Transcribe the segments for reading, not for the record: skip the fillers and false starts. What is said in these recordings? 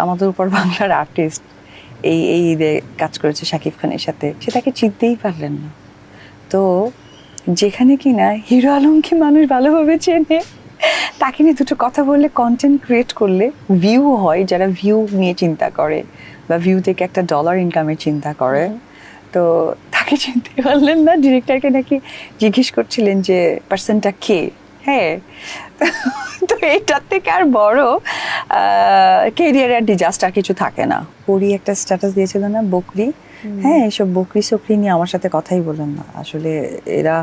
আমাদের উপর বাংলার আর্টিস্ট এই ঈদে কাজ করেছে শাকিব খানের সাথে, সে তাকে চিনতেই পারলেন না। তো যেখানে কিনা হিরো আলমকে মানুষ ভালোভাবে চেনে, তাকে নিয়ে দুটো কথা বললে, কন্টেন্ট ক্রিয়েট করলে ভিউ হয়, যারা ভিউ নিয়ে চিন্তা করে বা ভিউ থেকে একটা ডলার ইনকামের চিন্তা করে, তো তাকে চিনতে পারলেন না। ডিরেক্টরকে নাকি জিজ্ঞেস করছিলেন যে পার্সনটা কে। হ্যাঁ, তো এটার থেকে আর বড় কেরিয়ারের ডিজাস্টার কিছু থাকে না। পরি একটা স্ট্যাটাস দিয়েছিল না, বকরি। হ্যাঁ, এসব বকরি সকরি নিয়ে আমার সাথে কথাই বলেন না। আসলে এরা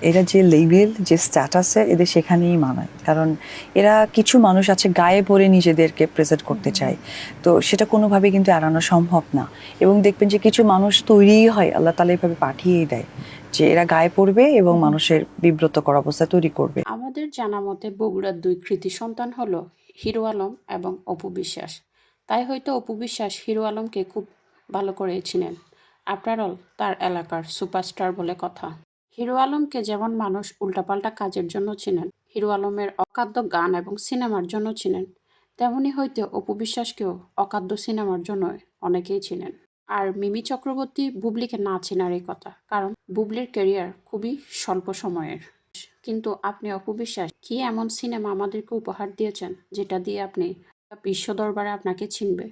এরা যে লেভেল, যে স্ট্যাটাসে, এদের সেখানেই মানায়। কারণ এরা কিছু মানুষ আছে গায়ে পড়ে নিজেদেরকে প্রেজেন্ট করতে চায়, তো সেটা কোনোভাবে কিন্তু এড়ানো সম্ভব না। এবং দেখবেন যে কিছু মানুষ তৈরিই হয়, আল্লাহ তাআলা এভাবে পাঠিয়েই দেয় যে এরা গায়ে পড়বে এবং মানুষের বিব্রতকর অবস্থা তৈরি করবে। আমাদের জানা মতে বগুড়ার দুই কৃতি সন্তান হলো হিরো আলম এবং অপু বিশ্বাস। তাই হয়তো অপু বিশ্বাস হিরো আলমকে খুব ভালো করেই চিনেন। আফটার অল তার এলাকার সুপারস্টার বলে কথা। হিরো আলমকে যেমন মানুষ উল্টাপাল্টা কাজের জন্য চিনেন, হিরো আলমের অকাদ্য গান এবং সিনেমার জন্য চিনেন, তেমনি হয়তো অপু বিশ্বাসকেও অকাদ্য সিনেমার জন্য অনেকেই চিনেন। আর মিমি চক্রবর্তী বুবলিকে না চেনারই কথা, কারণ বুবলির ক্যারিয়ার খুবই স্বল্প সময়ের। কিন্তু আপনি অপু বিশ্বাস কি এমন সিনেমা আমাদেরকে উপহার দিয়েছেন যেটা দিয়ে আপনি বিশ্ব দরবারে আপনাকে চিনবে?